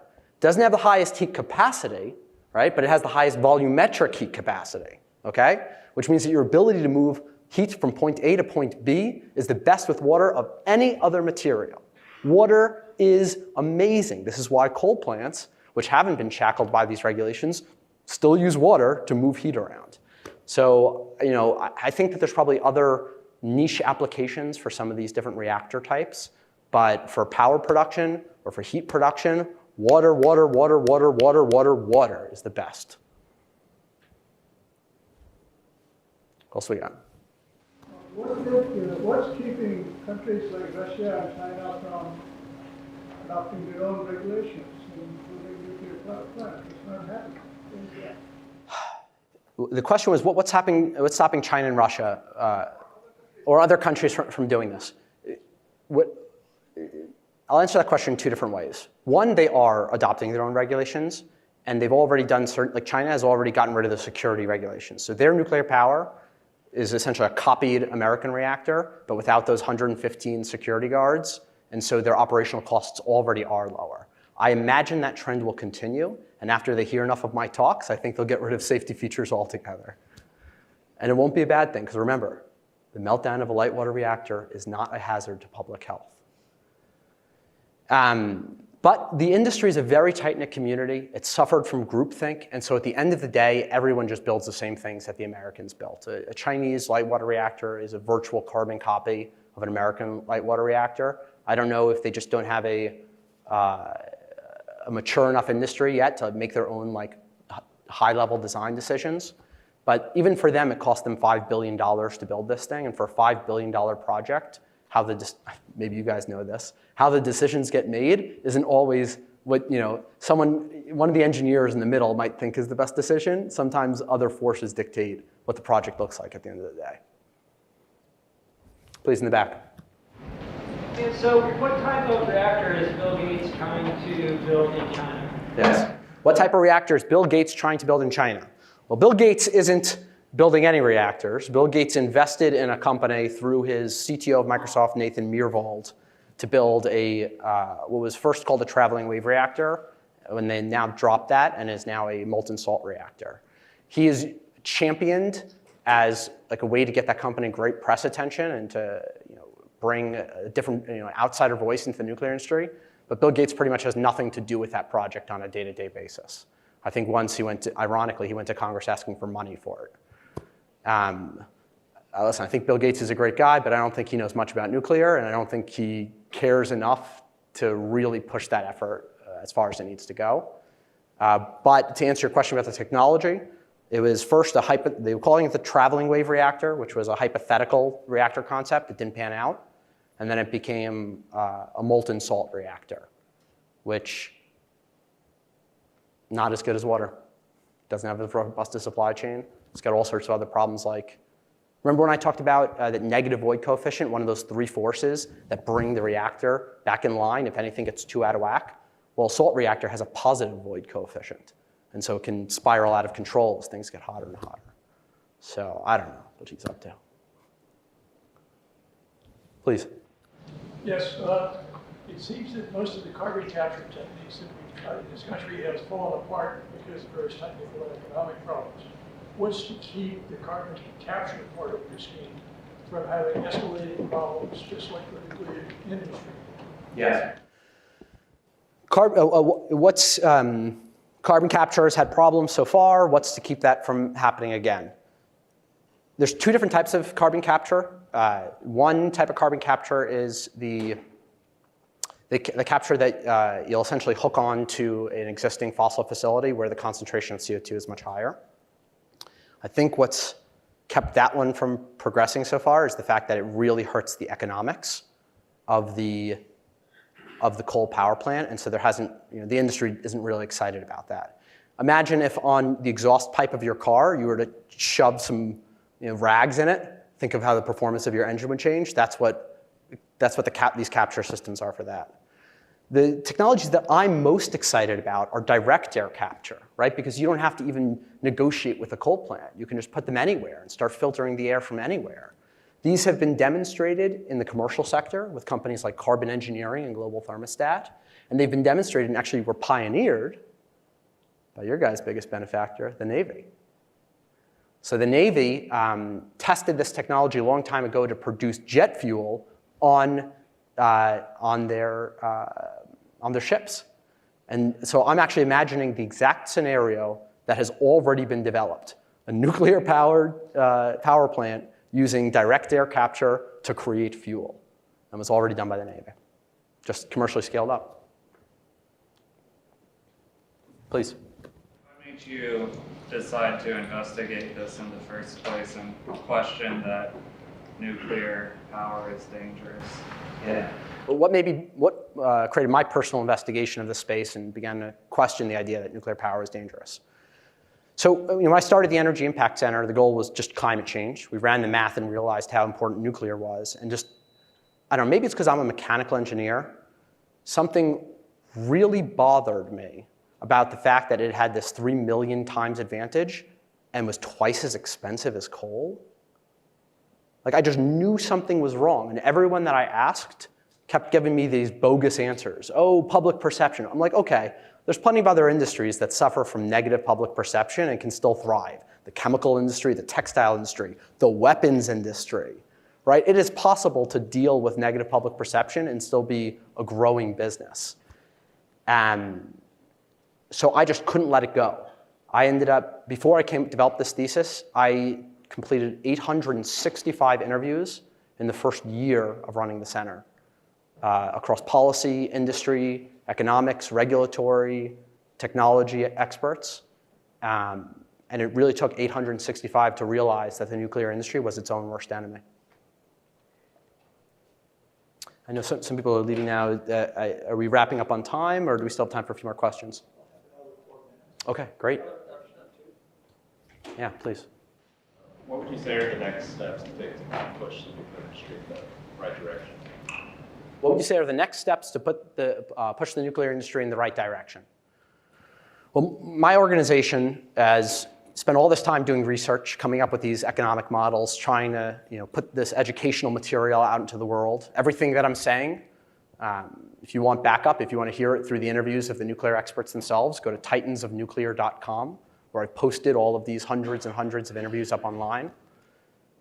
Speaker 2: Doesn't have the highest heat capacity, right? But it has the highest volumetric heat capacity, okay? Which means that your ability to move heat from point A to point B is the best with water of any other material. Water is amazing. This is why coal plants, which haven't been shackled by these regulations, still use water to move heat around. So, you know, I think that there's probably other niche applications for some of these different reactor types, but for power production or for heat production, water, water, water, water, water, water, water is the best. What else we got?
Speaker 10: What's keeping countries like Russia and China from adopting their own regulations, including nuclear plants? It's not happening.
Speaker 2: The question was, what's stopping China and Russia or other countries from doing this? I'll answer that question in two different ways. One, they are adopting their own regulations, and they've already done certain, like China has already gotten rid of the security regulations. So their nuclear power is essentially a copied American reactor, but without those 115 security guards, and so their operational costs already are lower. I imagine that trend will continue, and after they hear enough of my talks, I think they'll get rid of safety features altogether. And it won't be a bad thing, because remember, the meltdown of a light water reactor is not a hazard to public health. But the industry is a very tight-knit community. It suffered from groupthink, and so at the end of the day, everyone just builds the same things that the Americans built. A Chinese light water reactor is a virtual carbon copy of an American light water reactor. I don't know if they just don't have a mature enough industry yet to make their own like high-level design decisions. But even for them, it cost them $5 billion to build this thing, and for a $5 billion project, maybe you guys know this, how the decisions get made isn't always what, one of the engineers in the middle might think is the best decision. Sometimes other forces dictate what the project looks like at the end of the day. Please, in the back.
Speaker 11: Yeah, so what type of reactor is Bill Gates trying to build in China?
Speaker 2: Yes. What type of reactor is Bill Gates trying to build in China? Well, Bill Gates isn't building any reactors. Bill Gates invested in a company through his CTO of Microsoft, Nathan Myhrvold, to build what was first called a traveling wave reactor, and they now dropped that and is now a molten salt reactor. He is championed as like a way to get that company great press attention and to bring a different outsider voice into the nuclear industry. But Bill Gates pretty much has nothing to do with that project on a day-to-day basis. I think once ironically, he went to Congress asking for money for it. Listen, I think Bill Gates is a great guy, but I don't think he knows much about nuclear, and I don't think he cares enough to really push that effort as far as it needs to go. But to answer your question about the technology, it was first they were calling it the traveling wave reactor, which was a hypothetical reactor concept. It didn't pan out. And then it became a molten salt reactor, which not as good as water. Doesn't have as robust a supply chain. It's got all sorts of other problems like, remember when I talked about that negative void coefficient, one of those three forces that bring the reactor back in line if anything gets too out of whack? Well, a salt reactor has a positive void coefficient. And so it can spiral out of control as things get hotter and hotter. So I don't know what he's up to. Please.
Speaker 10: Yes, it seems that most of the carbon capture techniques that we've tried in this country has fallen apart because of various technical and economic problems. What's to keep the carbon capture part of your scheme from having escalating problems just like the nuclear industry?
Speaker 2: Yes. Carbon capture has had problems so far. What's to keep that from happening again? There's two different types of carbon capture. One type of carbon capture is the capture that you'll essentially hook on to an existing fossil facility where the concentration of CO2 is much higher. I think what's kept that one from progressing so far is the fact that it really hurts the economics of the coal power plant, and so there hasn't, the industry isn't really excited about that. Imagine if on the exhaust pipe of your car you were to shove some rags in it. Think of how the performance of your engine would change. That's what these capture systems are for that. The technologies that I'm most excited about are direct air capture, right? Because you don't have to even negotiate with a coal plant. You can just put them anywhere and start filtering the air from anywhere. These have been demonstrated in the commercial sector with companies like Carbon Engineering and Global Thermostat, and they've been demonstrated and actually were pioneered by your guys' biggest benefactor, the Navy. So the Navy tested this technology a long time ago to produce jet fuel on their ships. And so I'm actually imagining the exact scenario that has already been developed. A nuclear-powered power plant using direct air capture to create fuel. And was already done by the Navy, just commercially scaled up. Please.
Speaker 12: What made you decide to investigate this in the first place and question that nuclear power is dangerous?
Speaker 2: Yeah. Well, what created my personal investigation of the space and began to question the idea that nuclear power is dangerous. So when I started the Energy Impact Center, the goal was just climate change. We ran the math and realized how important nuclear was. And just, I don't know, maybe it's because I'm a mechanical engineer. Something really bothered me about the fact that it had this 3 million times advantage and was twice as expensive as coal. Like, I just knew something was wrong. And everyone that I asked kept giving me these bogus answers. Oh, public perception. I'm like, okay, there's plenty of other industries that suffer from negative public perception and can still thrive. The chemical industry, the textile industry, the weapons industry, right? It is possible to deal with negative public perception and still be a growing business. So I just couldn't let it go. I ended up, before I developed this thesis, I completed 865 interviews in the first year of running the center across policy, industry, economics, regulatory, technology experts. And it really took 865 to realize that the nuclear industry was its own worst enemy. I know some people are leaving now. Are we wrapping up on time, or do we still have time for a few more questions? Okay, great. Yeah, please.
Speaker 3: What would you say are the next steps to take to kind of push the nuclear industry in the right direction?
Speaker 2: What would you say are the next steps to push the nuclear industry in the right direction? Well, my organization has spent all this time doing research, coming up with these economic models, trying to put this educational material out into the world. Everything that I'm saying, if you want backup, if you want to hear it through the interviews of the nuclear experts themselves, go to titansofnuclear.com, where I posted all of these hundreds and hundreds of interviews up online.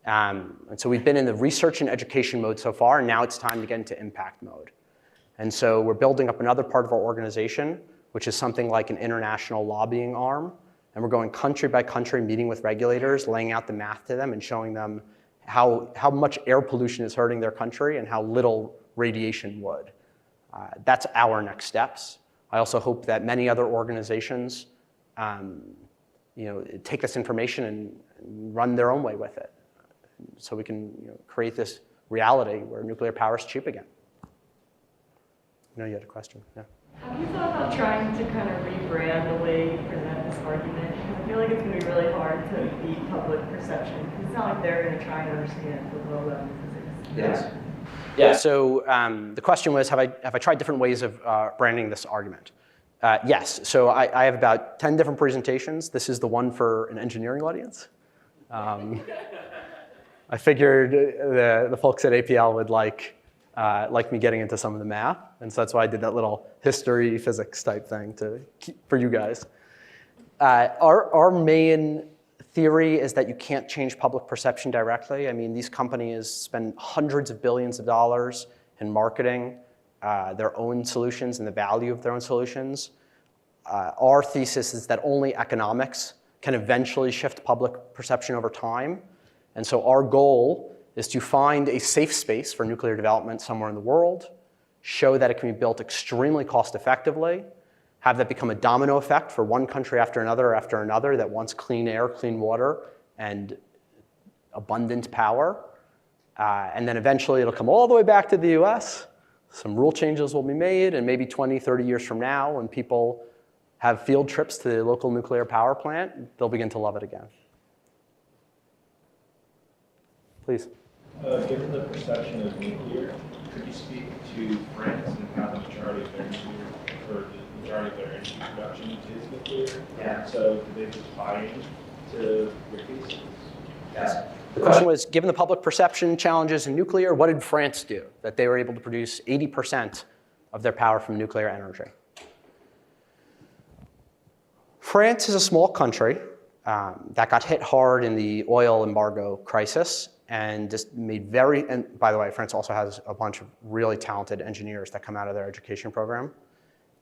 Speaker 2: And so we've been in the research and education mode so far, and now it's time to get into impact mode. And so we're building up another part of our organization, which is something like an international lobbying arm. And we're going country by country, meeting with regulators, laying out the math to them and showing them how much air pollution is hurting their country and how little radiation would. That's our next steps. I also hope that many other organizations take this information and run their own way with it, so we can create this reality where nuclear power is cheap again. I know you had a question. Yeah.
Speaker 13: Have you thought about trying to kind of rebrand the way you present this argument? Because I feel like it's going to be really hard to beat public perception. It's not like they're going to try and understand the low level physics.
Speaker 2: Yes. Yeah. So the question was, have I tried different ways of branding this argument? Yes. So I have about 10 different presentations. This is the one for an engineering audience. I figured the folks at APL would like me getting into some of the math, and so that's why I did that little history, physics type thing for you guys. Our main theory is that you can't change public perception directly. I mean, these companies spend hundreds of billions of dollars in marketing their own solutions and the value of their own solutions. Our thesis is that only economics can eventually shift public perception over time. And so our goal is to find a safe space for nuclear development somewhere in the world, show that it can be built extremely cost effectively, have that become a domino effect for one country after another that wants clean air, clean water, and abundant power. And then eventually it'll come all the way back to the US. Some rule changes will be made, and maybe 20, 30 years from now, when people have field trips to the local nuclear power plant, they'll begin to love it again. Please.
Speaker 3: Given the perception of nuclear, could you speak to France and how the majority of their energy production is nuclear?
Speaker 2: Yeah.
Speaker 3: So do they just buy into your thesis?
Speaker 2: Yes. The question was, given the public perception challenges in nuclear, what did France do that they were able to produce 80% of their power from nuclear energy? France is a small country that got hit hard in the oil embargo crisis and just and by the way, France also has a bunch of really talented engineers that come out of their education program.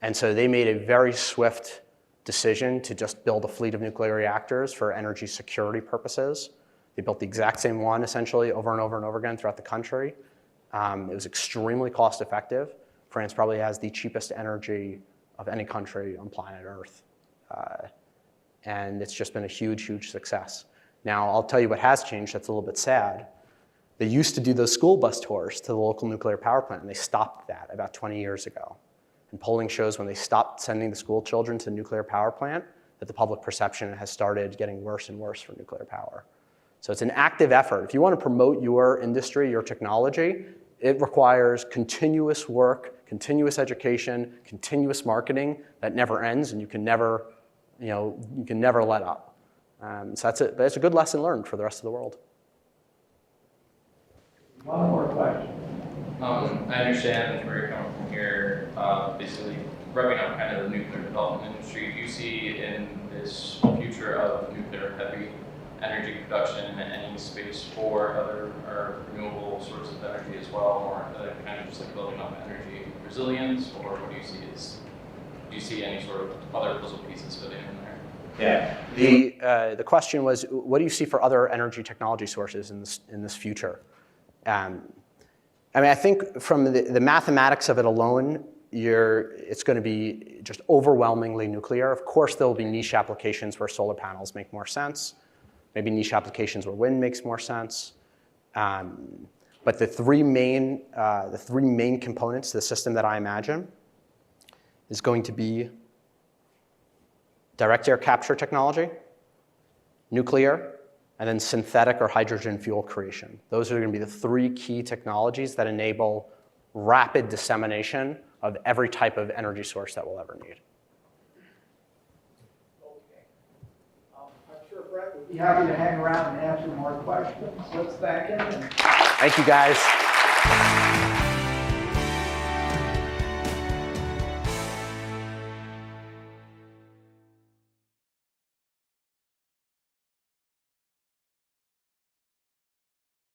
Speaker 2: And so they made a very swift decision to just build a fleet of nuclear reactors for energy security purposes. They built the exact same one, essentially, over and over and over again throughout the country. It was extremely cost effective. France probably has the cheapest energy of any country on planet Earth. And it's just been a huge, huge success. Now, I'll tell you what has changed that's a little bit sad. They used to do those school bus tours to the local nuclear power plant, and they stopped that about 20 years ago. And polling shows when they stopped sending the school children to the nuclear power plant, that the public perception has started getting worse and worse for nuclear power. So it's an active effort. If you want to promote your industry, your technology, it requires continuous work, continuous education, continuous marketing that never ends, and you can never let up. So that's a good lesson learned for the rest of the world.
Speaker 8: One more question.
Speaker 6: I understand where you're coming from here, basically revving up kind of the nuclear development industry. Do you see in this future of nuclear heavy energy production any space for other or renewable sources of energy as well, or kind of just like building up energy resilience, or what do you see as do you see any sort of other puzzle pieces fitting in there?
Speaker 2: Yeah. The question was, what do you see for other energy technology sources in this future? I mean, I think from the mathematics of it alone, it's going to be just overwhelmingly nuclear. Of course, there will be niche applications where solar panels make more sense. Maybe niche applications where wind makes more sense. But the three main components to the system that I imagine is going to be direct air capture technology, nuclear, and then synthetic or hydrogen fuel creation. Those are going to be the three key technologies that enable rapid dissemination of every type of energy source that we'll ever need.
Speaker 1: Okay. I'm sure Bret would be happy to hang around and answer more questions. Let's thank him.
Speaker 2: Thank you, guys.